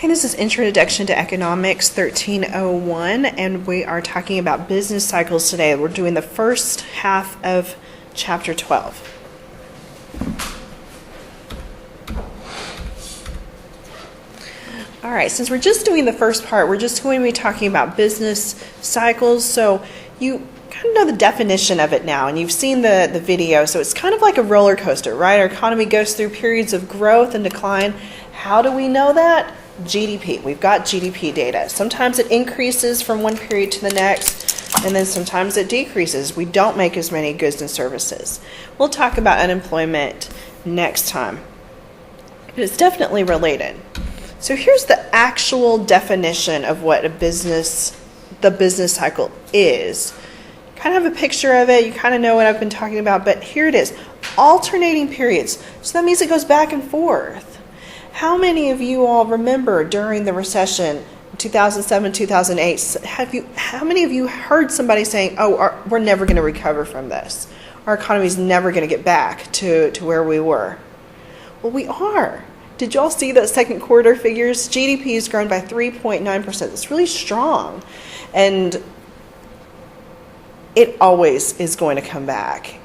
Hey, this is Introduction to Economics 1301, and we are talking about business cycles today. We're doing the first half of Chapter 12. All right, since we're just doing the first part, we're just going to be talking about business cycles. So you kind of know the definition of it now, and you've seen the video. So it's kind of like a roller coaster, right? Our economy goes through periods of growth and decline. How do we know that? GDP. We've got GDP data. Sometimes it increases from one period to the next, and then sometimes it decreases. We don't make as many goods and services. We'll talk about unemployment next time, but it's definitely related. So here's the actual definition of what the business cycle is. You kind of have a picture of it. You kind of know what I've been talking about, but here it is. Alternating periods. So that means it goes back and forth. How many of you all remember during the recession, 2007, 2008, how many of you heard somebody saying, we're never going to recover from this. Our economy is never going to get back to where we were. Well, we are. Did y'all see that second quarter figures? GDP has grown by 3.9%. It's really strong. And it always is going to come back.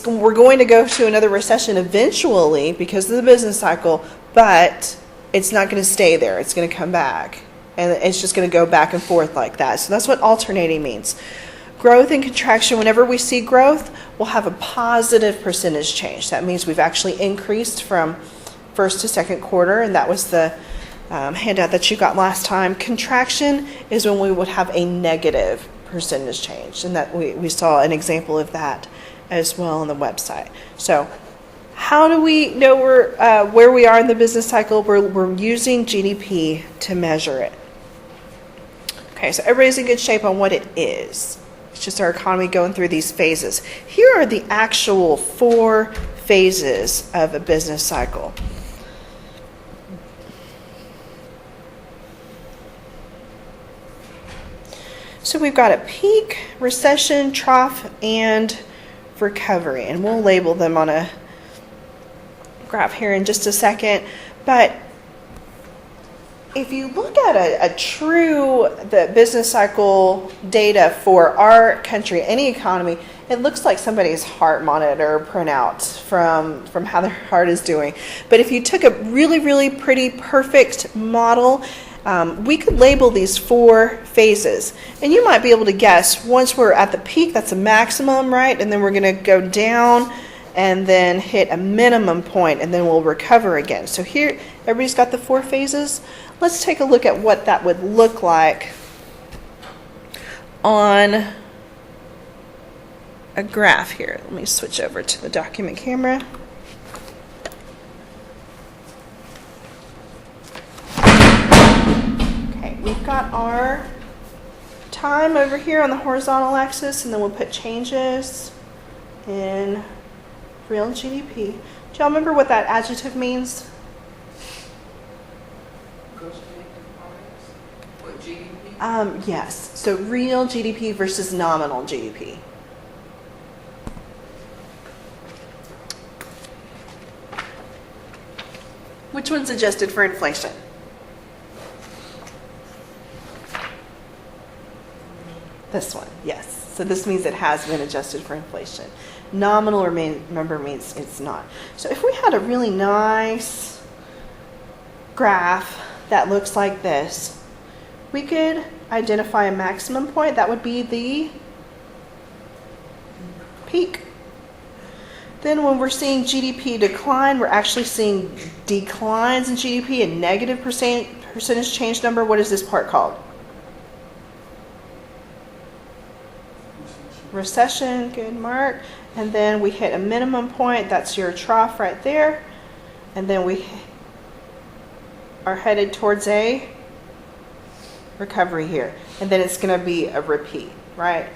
We're going to go to another recession eventually because of the business cycle, but it's not going to stay there. It's going to come back. And it's just going to go back and forth like that. So that's what alternating means. Growth and contraction, whenever we see growth, we'll have a positive percentage change. That means we've actually increased from first to second quarter, and that was the handout that you got last time. Contraction is when we would have a negative percentage change, and that we saw an example of that as well on the website. So how do we know where we are in the business cycle? We're using GDP to measure it. Okay, so everybody's in good shape on what it is. It's just our economy going through these phases. Here are the actual 4 phases of a business cycle. So we've got a peak, recession, trough, and recovery. And we'll label them on a graph here in just a second. But if you look at the business cycle data for our country, any economy, it looks like somebody's heart monitor printout from how their heart is doing. But if you took a really, really pretty, perfect model, we could label these 4 phases. And you might be able to guess, once we're at the peak, that's a maximum, right? And then we're going to go down and then hit a minimum point, and then we'll recover again. So here, everybody's got the 4 phases. Let's take a look at what that would look like on a graph here. Let me switch over to the document camera. Okay, we've got our time over here on the horizontal axis, and then we'll put changes in real GDP. Do y'all remember what that adjective means? What, GDP? Yes. So real GDP versus nominal GDP. Which one's adjusted for inflation? This one, yes. So this means it has been adjusted for inflation. Nominal, remember, means it's not. So if we had a really nice graph that looks like this, we could identify a maximum point. That would be the peak. Then when we're seeing GDP decline, we're actually seeing declines in GDP, a negative percentage change number. What is this part called? Recession, good mark. And then we hit a minimum point, that's your trough right there. And then we are headed towards a recovery here. And then it's going to be a repeat, right?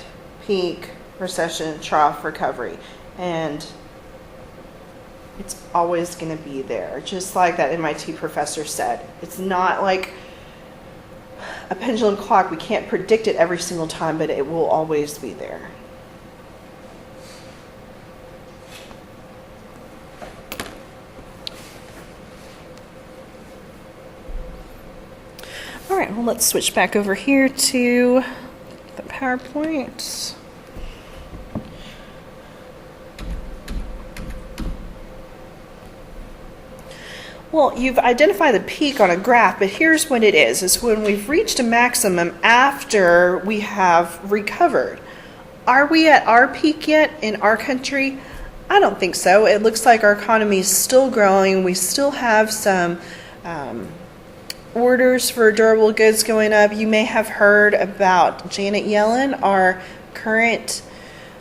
Peak, recession, trough, recovery. And it's always going to be there. Just like that MIT professor said. It's not like a pendulum clock. We can't predict it every single time, but it will always be there. All right, well, let's switch back over here to the PowerPoint. Well, you've identified the peak on a graph, but here's what it is. It's when we've reached a maximum after we have recovered. Are we at our peak yet in our country? I don't think so. It looks like our economy is still growing. We still have some orders for durable goods going up. You may have heard about Janet Yellen, our current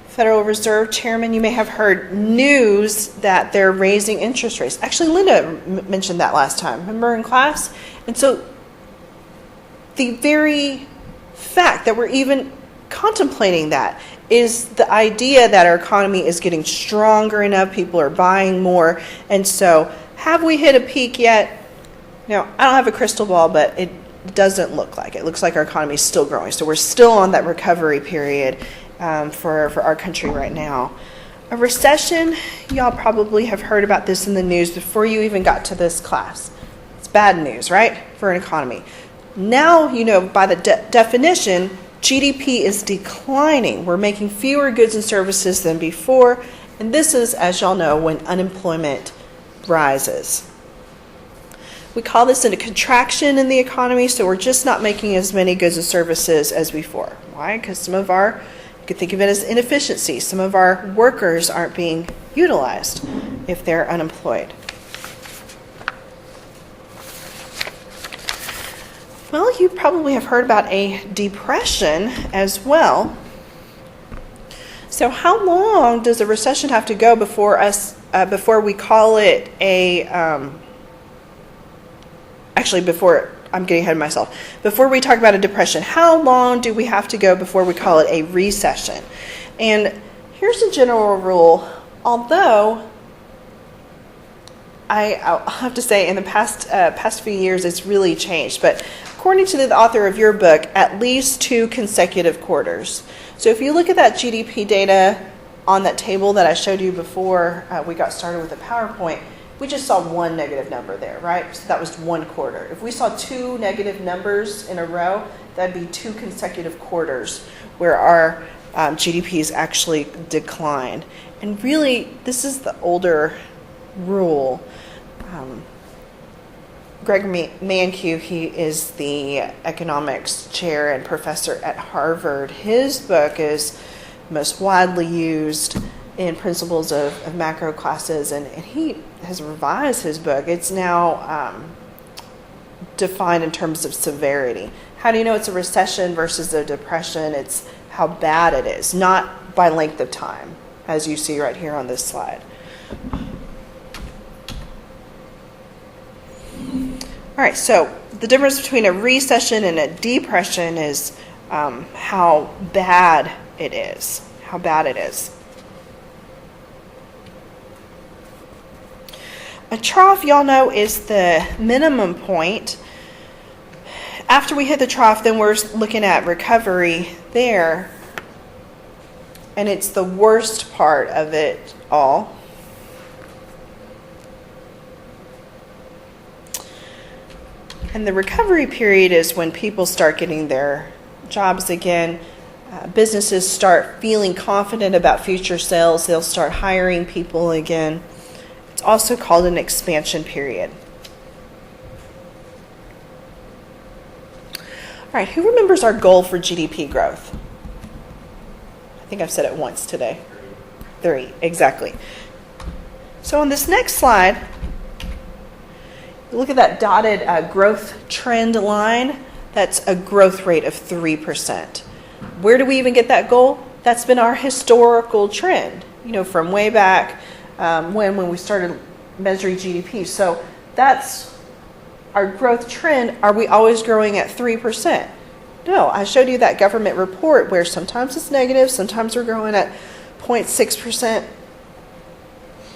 Federal Reserve Chairman. You may have heard news that they're raising interest rates. Actually, Linda mentioned that last time, remember in class? And so the very fact that we're even contemplating that is the idea that our economy is getting stronger enough, people are buying more. And so have we hit a peak yet? Now, I don't have a crystal ball, but it doesn't look like it. It looks like our economy is still growing. So we're still on that recovery period for our country right now. A recession, y'all probably have heard about this in the news before you even got to this class. It's bad news, right, for an economy. Now, you know, by the definition, GDP is declining. We're making fewer goods and services than before. And this is, as y'all know, when unemployment rises. We call this a contraction in the economy, so we're just not making as many goods and services as before. Why? Because some of our, you could think of it as inefficiency. Some of our workers aren't being utilized if they're unemployed. Well, you probably have heard about a depression as well. So how long does a recession have to go before we call it a... before I'm getting ahead of myself. Before we talk about a depression, how long do we have to go before we call it a recession? And here's a general rule, although I'll have to say in the past few years it's really changed. But according to the author of your book, at least 2 consecutive quarters. So if you look at that GDP data on that table that I showed you before we got started with the PowerPoint, we just saw one negative number there, right? So that was 1 quarter. If we saw 2 negative numbers in a row, that'd be 2 consecutive quarters where our GDPs actually declined. And really, this is the older rule. Greg Mankiw, he is the economics chair and professor at Harvard. His book is most widely used in principles of macro classes, and he has revised his book. It's now defined in terms of severity. How do you know it's a recession versus a depression? It's how bad it is, not by length of time, as you see right here on this slide. All right, so the difference between a recession and a depression is how bad it is. How bad it is. A trough, y'all know, is the minimum point. After we hit the trough, then we're looking at recovery there. And it's the worst part of it all. And the recovery period is when people start getting their jobs again. Businesses start feeling confident about future sales. They'll start hiring people again. It's also called an expansion period. All right, who remembers our goal for GDP growth? I think I've said it once today. 3, exactly. So on this next slide, look at that dotted growth trend line. That's a growth rate of 3%. Where do we even get that goal? That's been our historical trend, from way back when we started measuring GDP. So that's our growth trend. Are we always growing at 3%? No, I showed you that government report where sometimes it's negative, sometimes we're growing at 0.6%.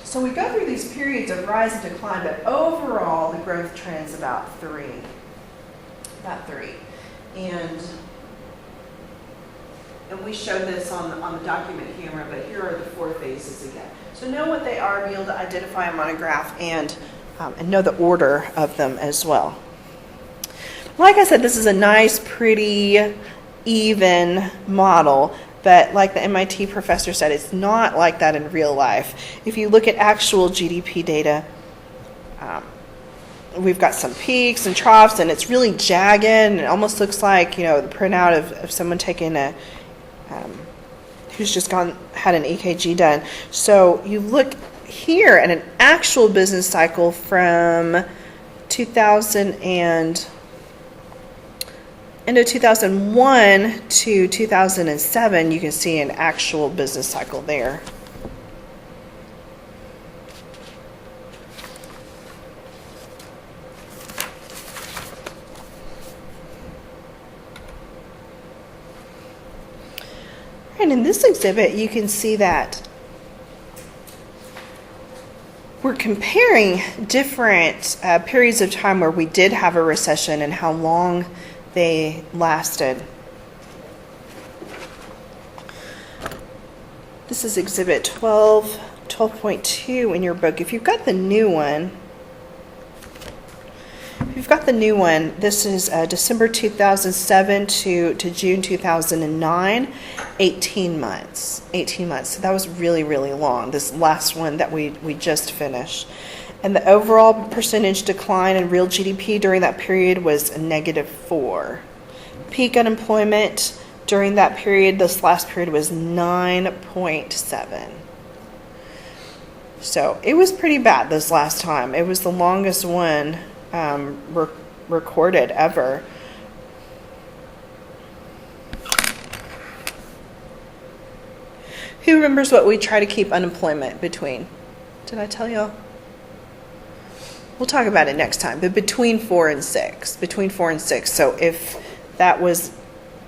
So we go through these periods of rise and decline, but overall the growth trend's about 3. About 3. And we showed this on the document camera, but here are the 4 phases again. So know what they are, be able to identify them on a graph, and know the order of them as well. Like I said, this is a nice, pretty, even model, but like the MIT professor said, it's not like that in real life. If you look at actual GDP data, we've got some peaks and troughs, and it's really jagged, and it almost looks like, the printout of someone taking who's just had an EKG done. So you look here at an actual business cycle from 2001 to 2007, you can see an actual business cycle there. And in this exhibit, you can see that we're comparing different periods of time where we did have a recession and how long they lasted. This is exhibit 12.2 in your book. If you've got the new one, this is December 2007 to June 2009, 18 months. 18 months. So that was really, really long, this last one that we just finished. And the overall percentage decline in real GDP during that period was a -4. Peak unemployment during that period, this last period, was 9.7. So it was pretty bad this last time. It was the longest one recorded ever. Who remembers what we try to keep unemployment between? Did I tell y'all? We'll talk about it next time, but between 4 and 6. Between 4 and 6. So if that was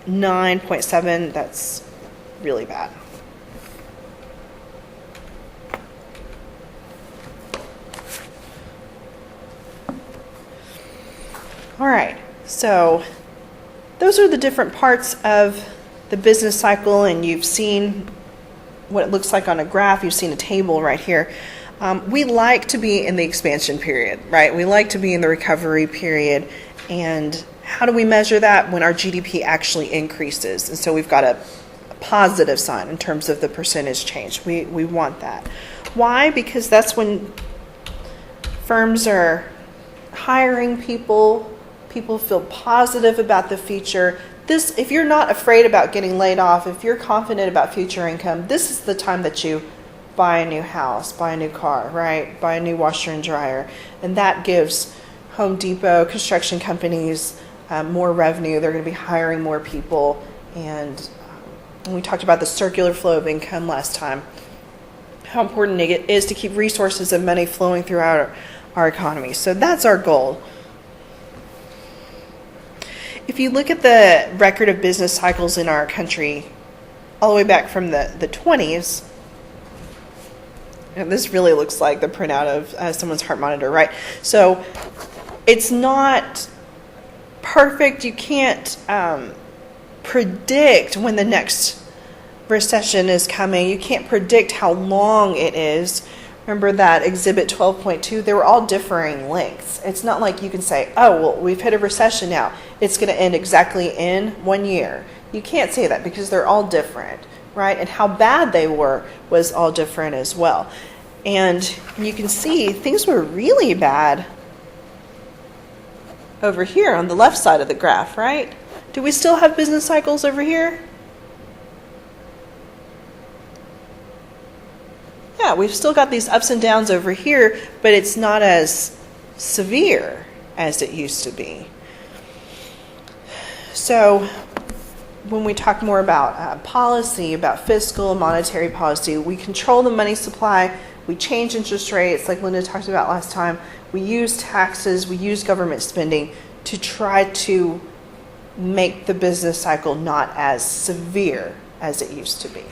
9.7, that's really bad. All right, so those are the different parts of the business cycle, and you've seen what it looks like on a graph. You've seen a table right here. We like to be in the expansion period, right? We like to be in the recovery period. And how do we measure that? When our GDP actually increases. And so we've got a positive sign in terms of the percentage change. We want that. Why? Because that's when firms are hiring people. People feel positive about the future. If you're not afraid about getting laid off, if you're confident about future income, this is the time that you buy a new house, buy a new car, right? Buy a new washer and dryer. And that gives Home Depot, construction companies, more revenue. They're going to be hiring more people. And we talked about the circular flow of income last time, how important it is to keep resources and money flowing throughout our economy. So that's our goal. If you look at the record of business cycles in our country, all the way back from the 20s, and this really looks like the printout of someone's heart monitor, right? So it's not perfect. You can't predict when the next recession is coming. You can't predict how long it is. Remember that exhibit 12.2? They were all differing lengths. It's not like you can say, oh, well, we've hit a recession now. It's going to end exactly in 1 year. You can't say that because they're all different, right? And how bad they were was all different as well. And you can see things were really bad over here on the left side of the graph, right? Do we still have business cycles over here? Yeah, we've still got these ups and downs over here, but it's not as severe as it used to be. So when we talk more about policy, about fiscal and monetary policy, we control the money supply, we change interest rates like Linda talked about last time, we use taxes, we use government spending to try to make the business cycle not as severe as it used to be.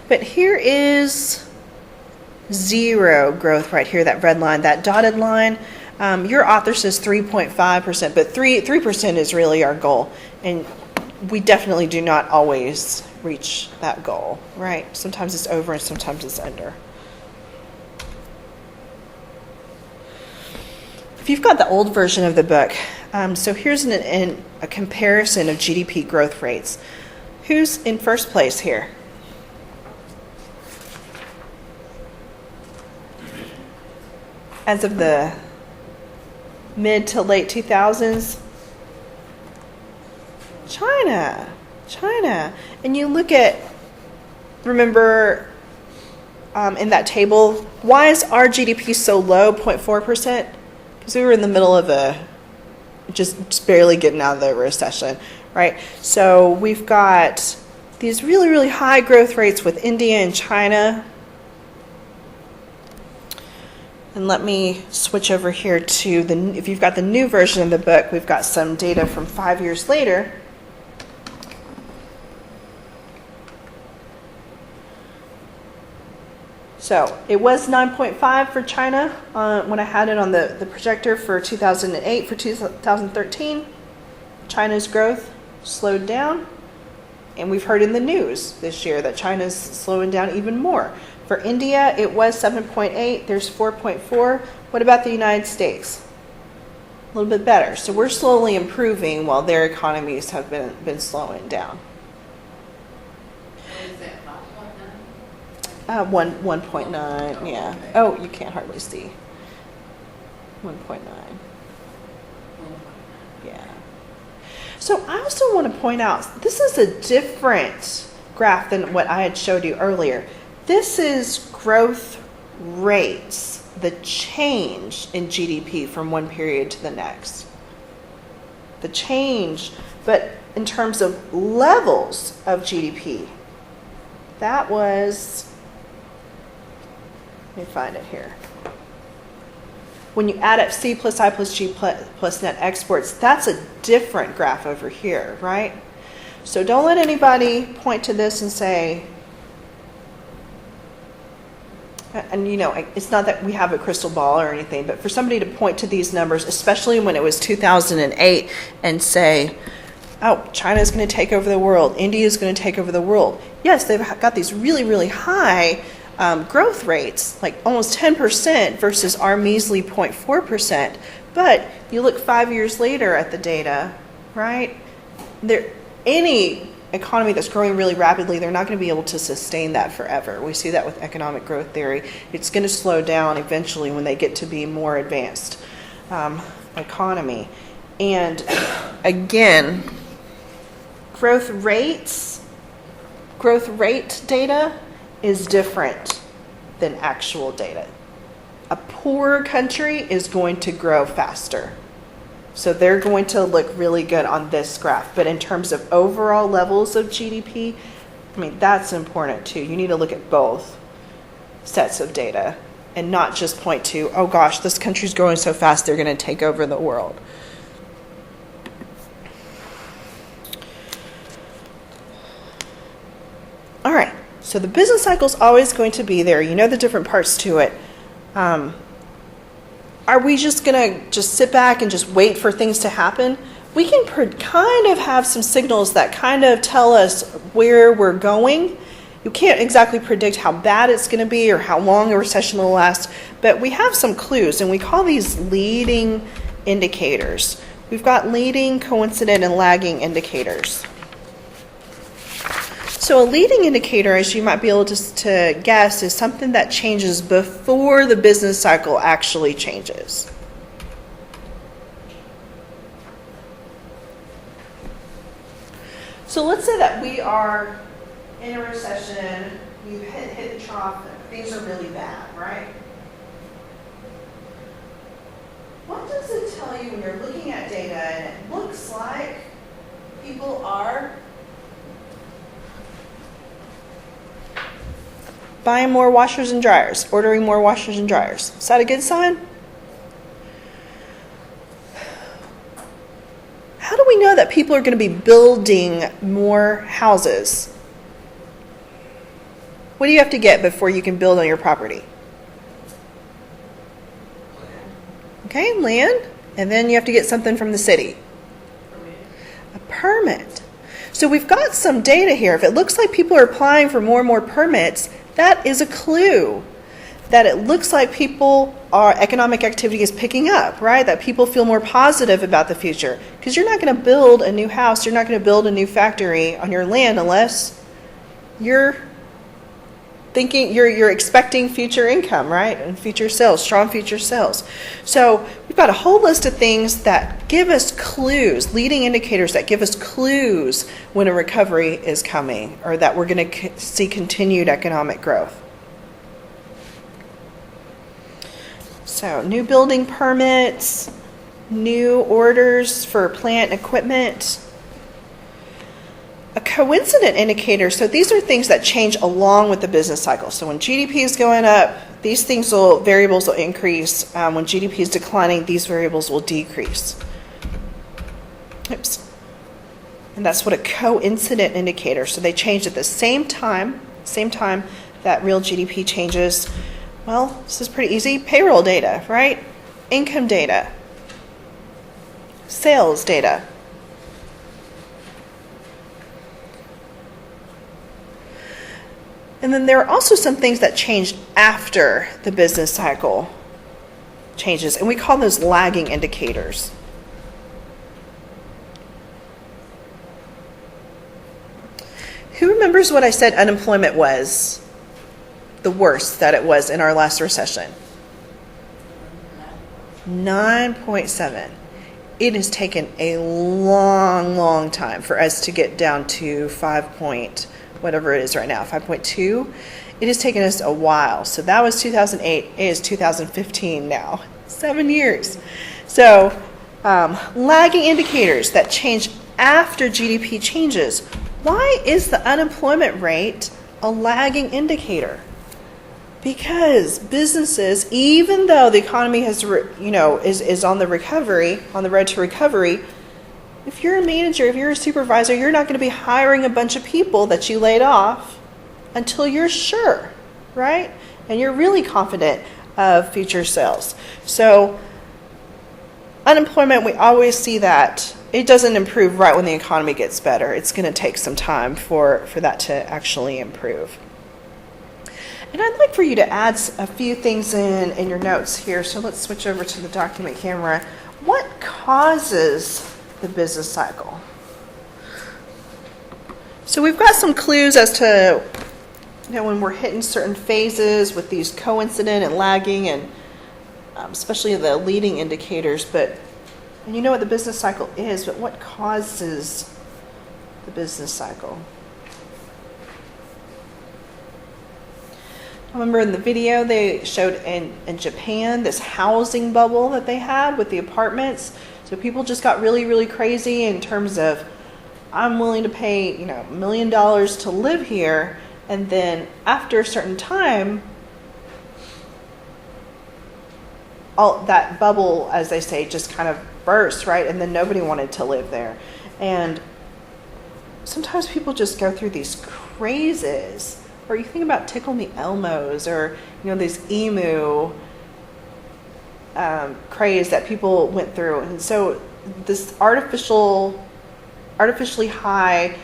But here is zero growth right here, that red line, that dotted line. Your author says 3.5%, but 3% is really our goal. And we definitely do not always reach that goal, right? Sometimes it's over and sometimes it's under. if you've got the old version of the book, so here's a comparison of GDP growth rates. Who's in first place here? As of the mid to late 2000s? China. And you look at, remember in that table, why is our GDP so low, 0.4%? Because we were in the middle of just barely getting out of the recession, right? So we've got these really, really high growth rates with India and China. And let me switch over here to if you've got the new version of the book, we've got some data from 5 years later. So it was 9.5 for China when I had it on the projector for 2008. For 2013, China's growth slowed down. And we've heard in the news this year that China's slowing down even more. For India, it was 7.8. There's 4.4. What about the United States? A little bit better. So we're slowly improving while their economies have been slowing down. Is that 5.9? 1.9, yeah. Oh, you can't hardly see. 1.9. Yeah. So I also want to point out, this is a different graph than what I had showed you earlier. This is growth rates, the change in GDP from one period to the next. The change, but in terms of levels of GDP, that was, let me find it here. When you add up C plus I plus G plus net exports, that's a different graph over here, right? So don't let anybody point to this and say, and it's not that we have a crystal ball or anything, but for somebody to point to these numbers, especially when it was 2008, and say, oh, China's going to take over the world, India's going to take over the world. Yes, they've got these really, really high growth rates, like almost 10% versus our measly 0.4%. But you look 5 years later at the data, right? Any economy that's growing really rapidly, they're not going to be able to sustain that forever. We see that with economic growth theory. It's going to slow down eventually when they get to be more advanced economy. And again, growth rate data is different than actual data. A poor country is going to grow faster. So they're going to look really good on this graph. But in terms of overall levels of GDP, that's important too. You need to look at both sets of data and not just point to, oh gosh, this country's growing so fast, they're going to take over the world. All right, so the business cycle is always going to be there. You know the different parts to it. Are we just going to just sit back and just wait for things to happen? We can kind of have some signals that kind of tell us where we're going. You can't exactly predict how bad it's going to be or how long a recession will last, but we have some clues, and we call these leading indicators. We've got leading, coincident, and lagging indicators. So a leading indicator, as you might be able to guess, is something that changes before the business cycle actually changes. So let's say that we are in a recession, we've hit the trough, things are really bad, right? What does it tell you when you're looking at data and it looks like people are buying more washers and dryers, ordering more washers and dryers? Is that a good sign? How do we know that people are going to be building more houses? What do you have to get before you can build on your property? Okay, land. And then you have to get something from the city. A permit. So we've got some data here. If it looks like people are applying for more and more permits, that is a clue that it looks like economic activity is picking up, right? That people feel more positive about the future. Because you're not going to build a new house, you're not going to build a new factory on your land unless you're you're expecting future income, right? And future sales, strong future sales. So we've got a whole list of things that give us clues, leading indicators that give us clues when a recovery is coming or that we're going to see continued economic growth. So new building permits, new orders for plant and equipment. A coincident indicator, so these are things that change along with the business cycle. So when GDP is going up, these variables will increase. When GDP is declining, these variables will decrease. Oops. And that's what a coincident indicator. So they change at the same time that real GDP changes. Well, this is pretty easy. Payroll data, right? Income data. Sales data. And then there are also some things that change after the business cycle changes, and we call those lagging indicators. Who remembers what I said unemployment was the worst that it was in our last recession? 9.7. It has taken a long time for us to get down to 5. Whatever it is right now, 5.2. It has taken us a while. So that was 2008. It is 2015 now. 7 years. So lagging indicators that change after GDP changes. Why is the unemployment rate a lagging indicator? Because businesses, even though the economy has, is on the recovery, on the road to recovery, if you're a manager, if you're a supervisor, you're not going to be hiring a bunch of people that you laid off until you're sure, right? And you're really confident of future sales. So unemployment, we always see that. It doesn't improve right when the economy gets better. It's going to take some time for that to actually improve. And I'd like for you to add a few things in your notes here. So let's switch over to the document camera. What causes the business cycle? So we've got some clues as to when we're hitting certain phases with these coincident and lagging and especially the leading indicators, and you know what the business cycle is, but what causes the business cycle? I remember in the video they showed in Japan this housing bubble that they had with the apartments. So people just got really crazy in terms of, I'm willing to pay, $1 million to live here, and then after a certain time, all that bubble, as they say, just kind of burst, right? And then nobody wanted to live there. And sometimes people just go through these crazes. Or you think about Tickle Me Elmos, or these emu craze that people went through. And so this artificially high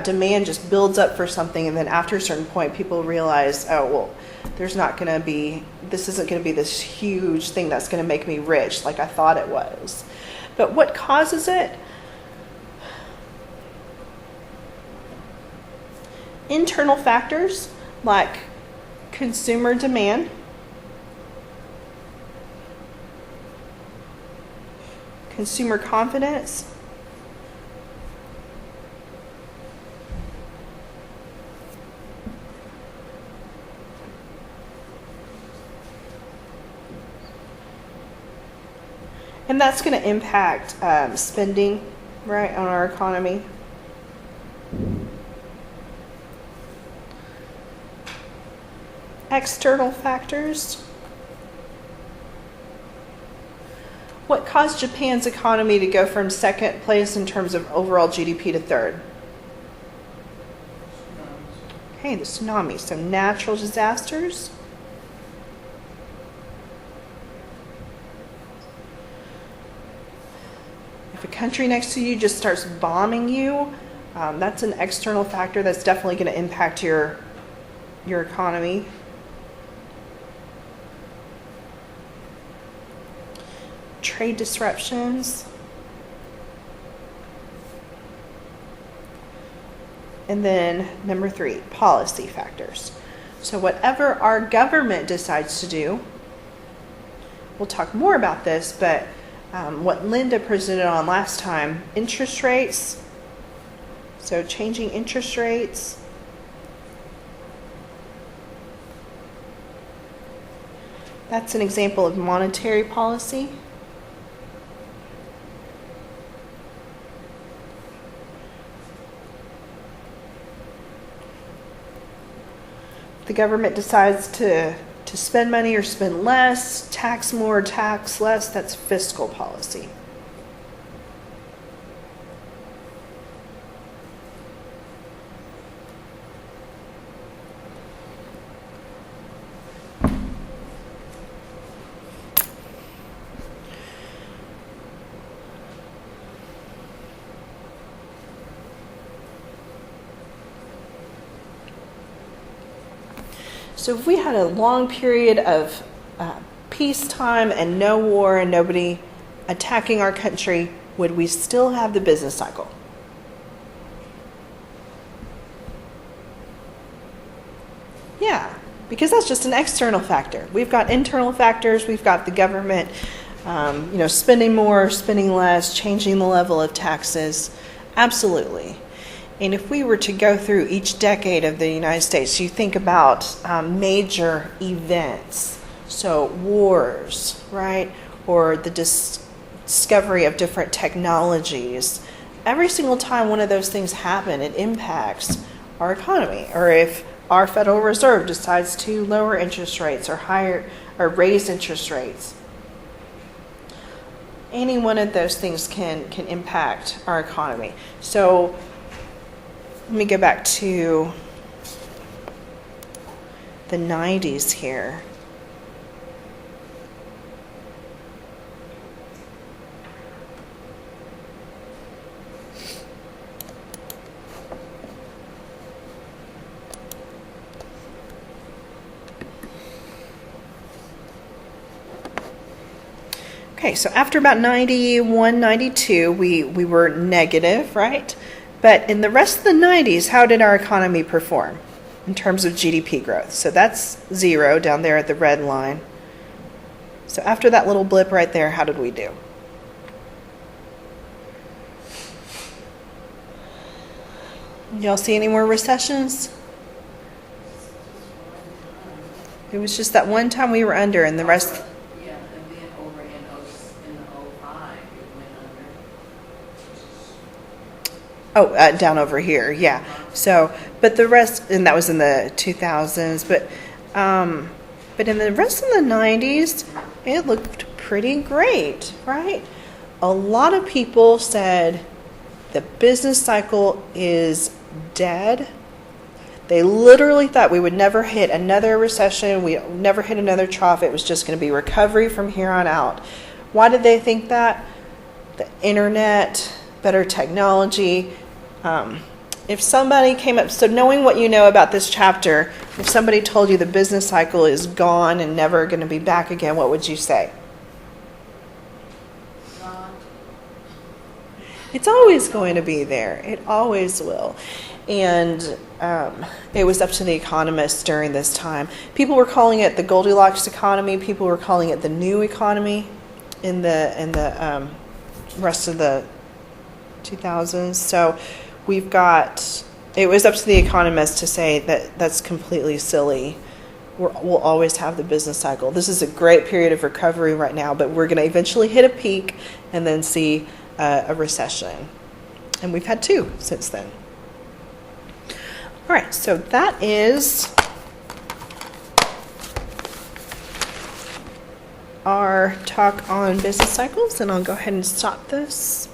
demand just builds up for something, and then after a certain point people realize, this isn't going to be this huge thing that's going to make me rich like I thought it was. But what causes it? Internal factors like consumer demand, consumer confidence, and that's going to impact spending, right, on our economy. External factors. What caused Japan's economy to go from second place in terms of overall GDP to third? Okay, the tsunami. So natural disasters. If a country next to you just starts bombing you, that's an external factor that's definitely going to impact your economy. trade disruptions. And then number 3, policy factors. So whatever our government decides to do, we'll talk more about this, but what Linda presented on last time, interest rates. So changing interest rates. That's an example of monetary policy. The government decides to spend money or spend less, tax more, tax less, that's fiscal policy. So if we had a long period of peacetime and no war and nobody attacking our country, would we still have the business cycle? Yeah, because that's just an external factor. We've got internal factors. We've got the government, spending more, spending less, changing the level of taxes. Absolutely. And if we were to go through each decade of the United States, you think about major events, so wars, right? Or the discovery of different technologies. Every single time one of those things happen, it impacts our economy. Or if our Federal Reserve decides to lower interest rates or raise interest rates, any one of those things can impact our economy. So let me go back to the 90s here. Okay, so after about 91, 92, we were negative, right? But in the rest of the 90s, how did our economy perform in terms of GDP growth? So that's 0 down there at the red line. So after that little blip right there, how did we do? Y'all see any more recessions? It was just that one time we were under, and the rest. Yeah, and then over in the 05, it went under. Down over here, yeah. So, but the rest, and that was in the 2000s, but in the rest of the 90s, it looked pretty great, right? A lot of people said the business cycle is dead. They literally thought we would never hit another recession, we never hit another trough. It was just going to be recovery from here on out. Why did they think that? The internet, better technology. If somebody came up, so knowing what you know about this chapter, if somebody told you the business cycle is gone and never going to be back again, what would you say? It's always going to be there. It always will. And it was up to the economists during this time. People were calling it the Goldilocks economy. People were calling it the new economy in the rest of the 2000s. So we've got, it was up to the economists to say that that's completely silly. We'll always have the business cycle. This is a great period of recovery right now, but we're going to eventually hit a peak and then see a recession. And we've had 2 since then. All right, so that is our talk on business cycles, and I'll go ahead and stop this.